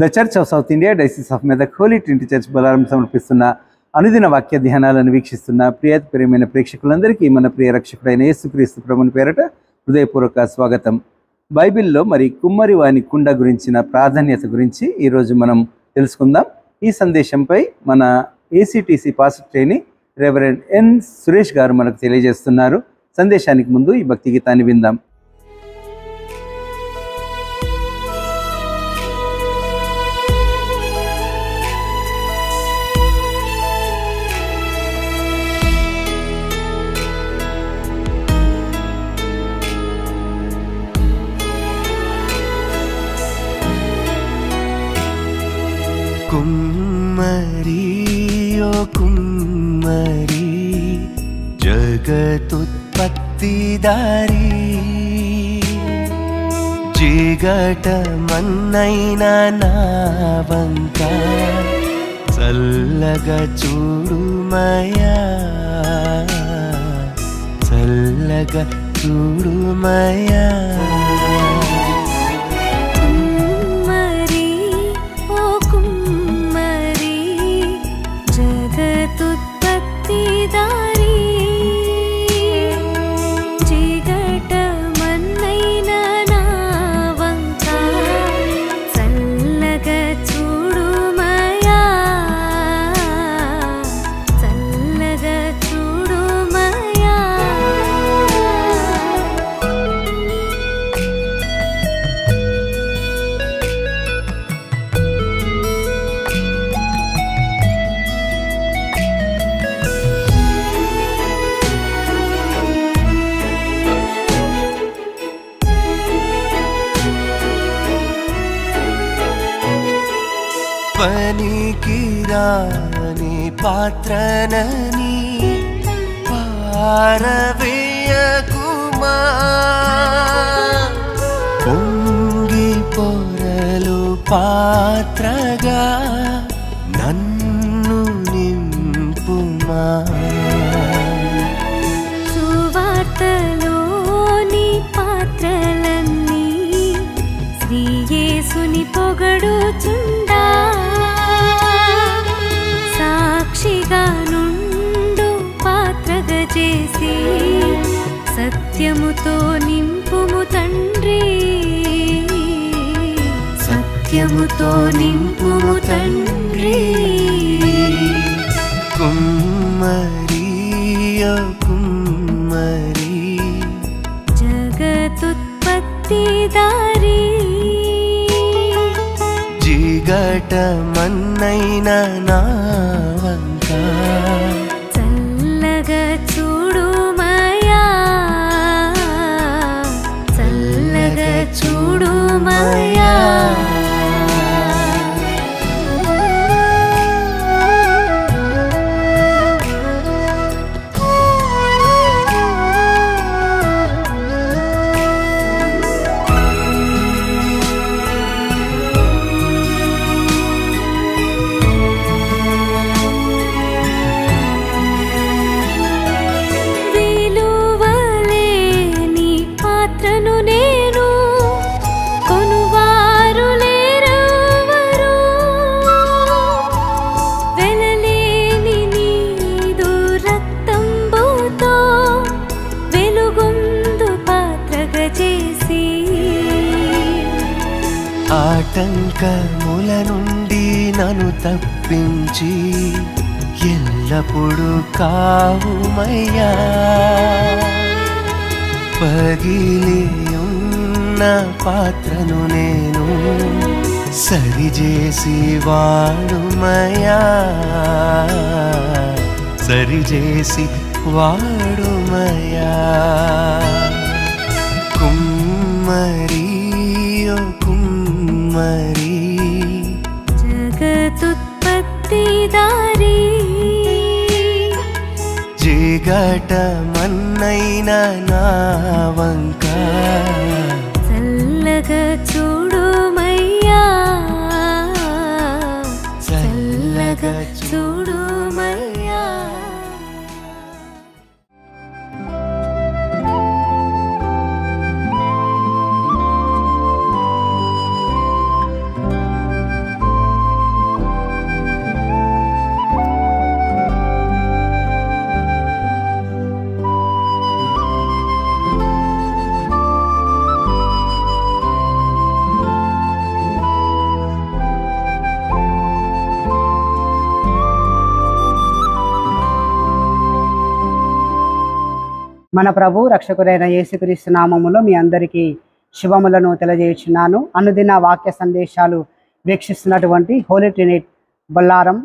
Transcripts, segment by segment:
The Church of South India Diocese of Medak Holy Trinity Church Bollaram సమర్పిస్తున్న అనుదిన వాక్య ధ్యానాలను వీక్షిస్తున్న ప్రియమైన ప్రేక్షకులందరికీ మన ప్రియ రక్షకుడైన యేసుక్రీస్తు ప్రభుని పేరట హృదయపూర్వక స్వాగతం. బైబిల్లో మరి కుమ్మరి వాని కుండ గురించిన ప్రాధాన్యత గురించి ఈరోజు మనం తెలుసుకుందాం. ఈ సందేశంపై మన ACTC pastor training reverend N Suresh గారు మనకు తెలియజేస్తున్నారు. సందేశానికి ముందు ఈ భక్తి గీతాన్ని విందాం. కుమ్మరి ఓ కుమ్మరి జగతుత్పత్తిదారి జిగట మన్నైన నా వంక చల్లగా చూడుమయా చల్లగా చూడుమయా. పనికిరాని పాత్రనని పారవేయకుమా పొంగి పొరలు పాత్రగా నన్ను నింపుమా. సువార్తలోని పాత్రలన్నీ శ్రీ యేసుని పొగడుచుండా సాక్షిగా నుండు పాత్రగా చేసి సత్యముతో నింపుము తండ్రి సత్యముతో నింపుము తండ్రి. కుమ్మరి ఓ కుమ్మరి జగతుత్పత్తిదారి జిగట మన్నైన నా వంక చల్లగా చూడుమయా చల్లగా చూడుమయా. ఆటంకముల నుండి నన్ను తప్పించి ఎల్లప్పుడూ కావుమయ్యా. పగిలి ఉన్న పాత్రను నేను సరిచేసి వాడుమయ్యా సరిచేసి వాడుమయ్యా. కుమ్మరి ఓ కుమ్మరి జగతుత్పత్తిదారి జిగట మన్నైన నా వంక చల్లగా చూడుమయ్యా చల్లగా చూడుమయ్యా. మన ప్రభు రక్షకుడైన యేసుక్రీస్తు నామములో మీ అందరికీ శుభములను తెలియజేయుచున్నాను. అనుదిన వాక్య సందేశాలు వీక్షిస్తున్నటువంటి హోలీ ట్రినిటీ బొల్లారం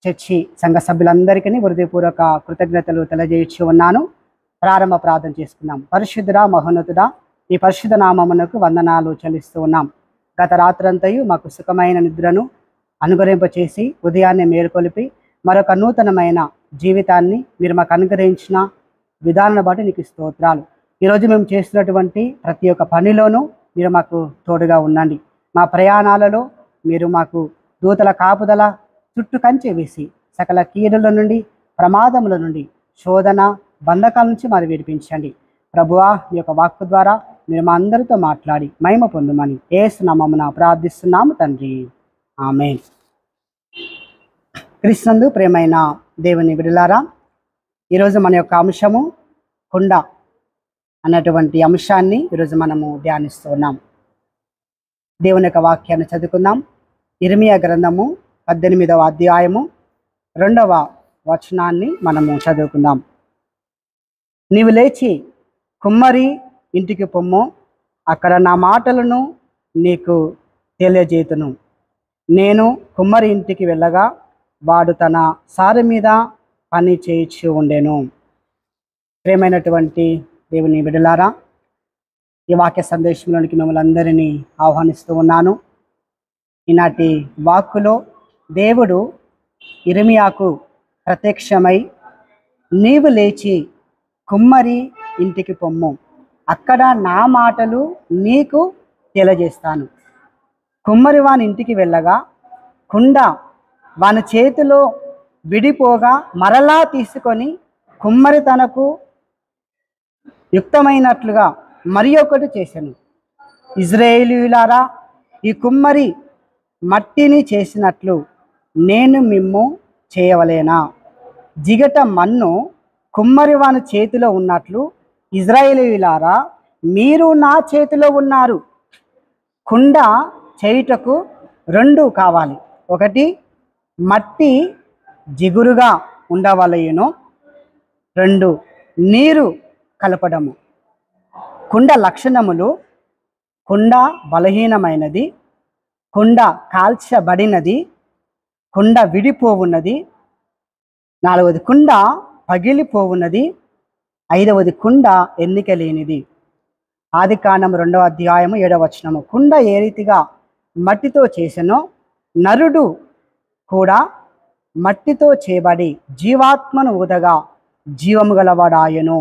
చర్చి సంఘ సభ్యులందరికీ హృదయపూర్వక కృతజ్ఞతలు తెలియజేయచ్చు ఉన్నాను. ప్రారంభ ప్రార్థన చేసుకుందాం. పరిశుద్ధుడా, మహోన్నతుడా, ఈ పరిశుద్ధ నామమునకు వందనాలు చెల్లిస్తూ ఉన్నాం. గత రాత్రంతయు మాకు సుఖమైన నిద్రను అనుగ్రహింపచేసి ఉదయాన్నే మేలుకొలిపి మరొక నూతనమైన జీవితాన్ని మీరు మాకు అనుగ్రహించిన విధానాన్ని బట్టి నీకు స్తోత్రాలు. ఈరోజు మేము చేస్తున్నటువంటి ప్రతి ఒక్క పనిలోనూ మీరు మాకు తోడుగా ఉండండి. మా ప్రయాణాలలో మీరు మాకు దూతల కాపుదల చుట్టూ కంచె వేసి సకల కీడుల నుండి, ప్రమాదముల నుండి, శోధన బంధకాల నుంచి మరి విడిపించండి. ప్రభువా, మీ యొక్క వాక్కు ద్వారా మీరు మా అందరితో మాట్లాడి మహిమ పొందుమని యేసు నామమున ప్రార్థిస్తున్నాము తండ్రి, ఆమేన్. క్రీస్తునందు ప్రియమైన దేవుని బిడ్డలారా, ఈరోజు మన యొక్క అంశము కుండ అన్నటువంటి అంశాన్ని ఈరోజు మనము ధ్యానిస్తున్నాం. దేవుని యొక్క వాక్యాన్ని చదువుకుందాం. ఇర్మియా గ్రంథము 18వ అధ్యాయము 2వ వచనాన్ని మనము చదువుకుందాం. నీవు లేచి కుమ్మరి ఇంటికి పొమ్ము, అక్కడ నా మాటలను నీకు తెలియజేతును. నేను కుమ్మరి ఇంటికి వెళ్ళగా వాడు తన సారె మీద పని చేయించి ఉండెను. ప్రియమైనటువంటి దేవుని బిడ్డలారా, ఈ వాక్య సందేశంలోనికి మిమ్మల్ని అందరినీ ఆహ్వానిస్తూ ఉన్నాను. ఈనాటి వాక్కులో దేవుడు ఇర్మియాకు ప్రత్యక్షమై నీవు లేచి కుమ్మరి ఇంటికి పొమ్ము, అక్కడ నా మాటలు నీకు తెలియజేస్తాను. కుమ్మరి వాని ఇంటికి వెళ్ళగా కుండ వాని చేతిలో విడిపోగా మరలా తీసుకొని కుమ్మరి తనకు యుక్తమైనట్లుగా మరి ఒకటి చేశాను. ఇజ్రాయేలీయులారా, ఈ కుమ్మరి మట్టిని చేసినట్లు నేను మిమ్ము చేయవలేనా? జిగట మన్ను కుమ్మరి వాని చేతిలో ఉన్నట్లు ఇజ్రాయేలీయులారా మీరు నా చేతిలో ఉన్నారు. కుండ చేయుటకు 2 కావాలి. ఒకటి, మట్టి జిగురుగా ఉండవలయును. 2, నీరు కలపడము. కుండ లక్షణములు: కుండ బలహీనమైనది, కుండ కాల్చబడినది, కుండ విడిపోవున్నది. 4వది, కుండ పగిలిపోవున్నది. 5వది, కుండ ఎన్నిక లేనిది. ఆదికాండం 2వ అధ్యాయము 7వ వచనము. కుండ ఏ రీతిగా మట్టితో చేసెనో నరుడు కూడా మట్టితో చేయబడి జీవాత్మను ఊదగా జీవము గలవాడాయను.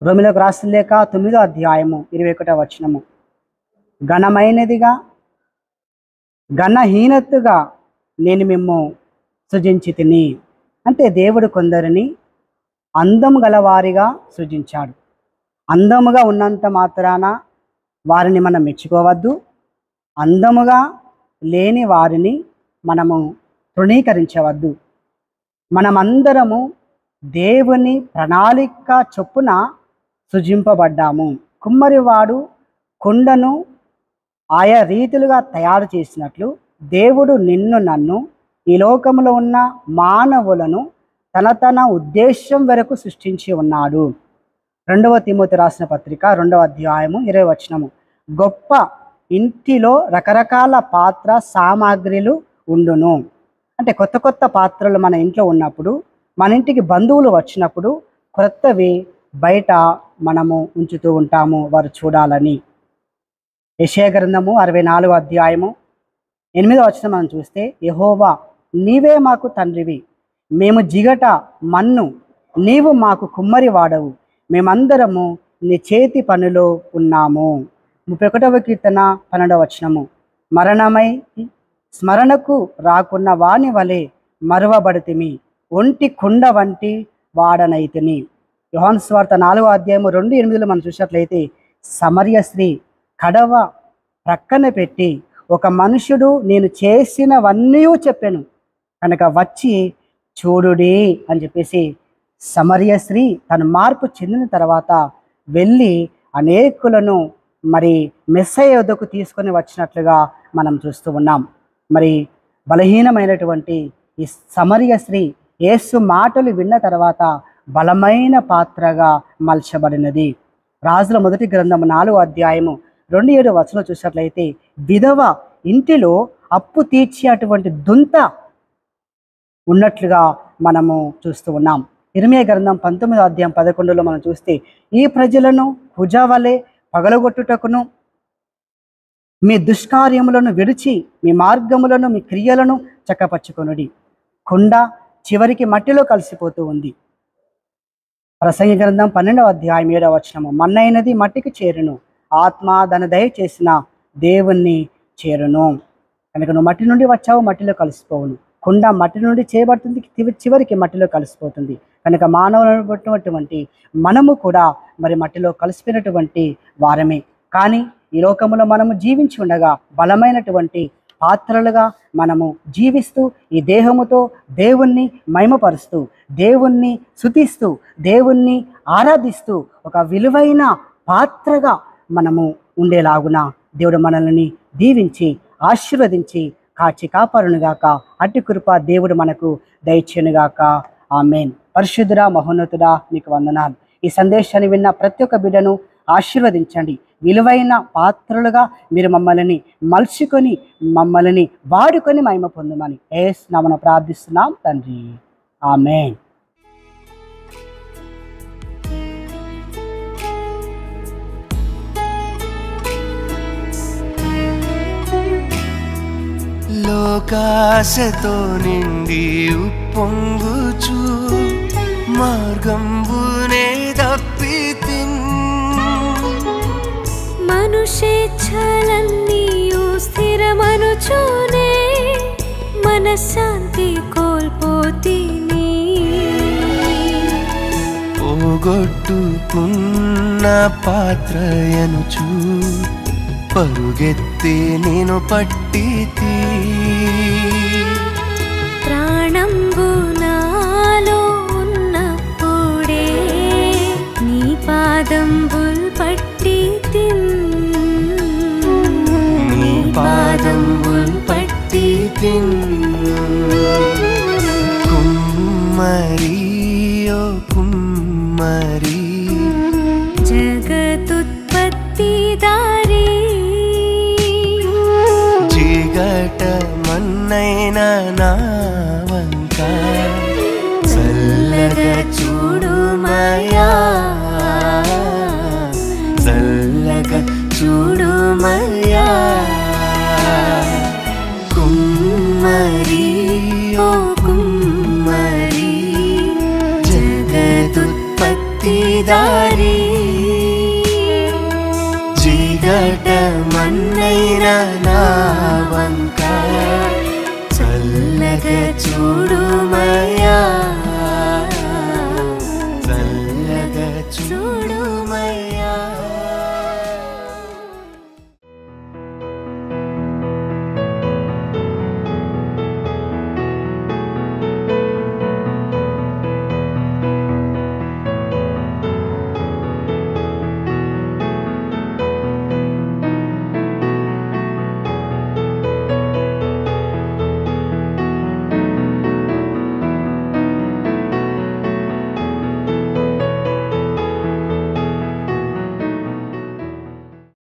రోమిలకు రాసిన లేఖ 9వ అధ్యాయము 21వ వచనము. ఘనమైనదిగా ఘనహీనతగా నేను మిమ్ము సృజించితిని. అంటే దేవుడు కొందరిని అందము గలవారిగా సృజించాడు. అందముగా ఉన్నంత మాత్రాన వారిని మనం మెచ్చుకోవద్దు. అందముగా లేని వారిని మనము తృణీకరించవద్దు. మనమందరము దేవుని ప్రణాళిక చొప్పున సృజింపబడ్డాము. కుమ్మరివాడు కుండను ఆయా రీతులుగా తయారు చేసినట్లు దేవుడు నిన్ను, నన్ను, ఈ లోకంలో ఉన్న మానవులను తన ఉద్దేశం వరకు సృష్టించి ఉన్నాడు. 2వ తిమోతి రాసిన పత్రిక 2వ అధ్యాయము 20వ వచనము. గొప్ప ఇంటిలో రకరకాల పాత్ర సామాగ్రిలు ఉండును. అంటే కొత్త కొత్త పాత్రలు మన ఇంట్లో ఉన్నప్పుడు, మన ఇంటికి బంధువులు వచ్చినప్పుడు క్రొత్తవి బయట మనము ఉంచుతూ ఉంటాము, వారు చూడాలని. యెషయా గ్రంథము 64వ అధ్యాయము 8వ వచనం మనం చూస్తే, యెహోవా నీవే మాకు తండ్రివి, మేము జిగట మన్ను, నీవు మాకు కుమ్మరి వాడవు, మేమందరము నీ చేతి పనిలో ఉన్నాము. 31వ కీర్తన 12వ వచనము. మరణమై స్మరణకు రాకున్న వాని వలె మరువబడితిమి, ఒంటి కుండ వంటి వాడనైతిని. యోహాను సువార్త 4వ అధ్యాయము 2:8 మనం చూసినట్లయితే, సమరయ స్త్రీ కడవ ప్రక్కన పెట్టి ఒక మనుషుడు నేను చేసినవన్నీ చెప్పాను కనుక వచ్చి చూడుడి అని చెప్పేసి సమరయ స్త్రీ తను మార్పు చెందిన తర్వాత వెళ్ళి అనేకులను మరి మెస్సయ్య వద్దకు తీసుకొని వచ్చినట్లుగా మనం చూస్తూ ఉన్నాం. మరి బలహీనమైనటువంటి ఈ సమరయ స్త్రీ యేసు మాటలు విన్న తర్వాత బలమైన పాత్రగా మలచబడినది. రాజుల మొదటి గ్రంథము 4వ అధ్యాయము 2:7 చూసినట్లయితే విధవ ఇంటిలో అప్పు తీర్చే అటువంటి దుంత ఉన్నట్లుగా మనము చూస్తూ ఉన్నాం. ఇర్మియా గ్రంథం 19వ అధ్యాయం 11లో మనం చూస్తే ఈ ప్రజలను కుజవలే పగలగొట్టుటకును మీ దుష్కార్యములను విడిచి మీ మార్గములను మీ క్రియలను చక్కపరుచుకొనుడి. కుండ చివరికి మట్టిలో కలిసిపోతూ ఉంది. ప్రసంగి గ్రంథం 12వ అధ్యాయం 7వ వచనము మన్నైనది మట్టికి చేరును, ఆత్మ దాని దయచేసిన దేవుణ్ణి చేరును. కనుక నువ్వు మట్టి నుండి వచ్చావు, మట్టిలో కలిసిపోవును. కుండ మట్టి నుండి చేయబడుతుంది, చివరికి మట్టిలో కలిసిపోతుంది. కనుక మానవులను బట్టినటువంటి మనము కూడా మరి మట్టిలో కలిసిపోయినటువంటి వారమే. కానీ ఈ లోకములో మనము జీవించి ఉండగా బలమైనటువంటి పాత్రలుగా మనము జీవిస్తూ ఈ దేహముతో దేవుణ్ణి మహిమపరుస్తూ దేవుణ్ణి స్తుతిస్తూ దేవుణ్ణి ఆరాధిస్తూ ఒక విలువైన పాత్రగా మనము ఉండేలాగున దేవుడు మనల్ని దీవించి ఆశీర్వదించి కాచి కాపారునుగాక. అట్టి కృప దేవుడు మనకు దయచేయునుగాక. ఆమేన్. పరిశుద్ధుడా మహోన్నతుడా నీకు వందనాలు. ఈ సందేశాన్ని విన్న ప్రతి ఒక్క బిడ్డను ఆశీర్వదించండి. విలువైన పాత్రలుగా మీరు మమ్మల్ని మలుచుకొని మమ్మల్ని వాడుకొని మహిమ పొందమని యేసు నామమున ప్రార్థిస్తున్నాం తండ్రి. ఆమేన్. లోకాశతో నిండి ఉప్పొంగుచు మార్గంబునే తప్పితిన్ మనుషేచ్ఛలన్నీయు స్థిరమనుచూనే మనశ్శాంతి కోల్పోతిని. పోగొట్టుకున్న పాత్రయనుచు పరుగెత్తి నేను పట్టితి. ప్రాణంబు నాలో ఉన్నప్పుడే నీ పాదంబుల్ పట్టితిన్. నీ పాదంబుల్ పట్టితిన్. కుమ్మరి ఓ కుమ్మరి జగతుత్పత్తిదారి జిగట మన్నైన నా వంక చల్లగా చూడుమయా, చల్లగా చూడుమయా. కుమ్మరి ఓ కుమ్మరి జగదుత్పత్తిదారి జిగట మన్నైన నా వంక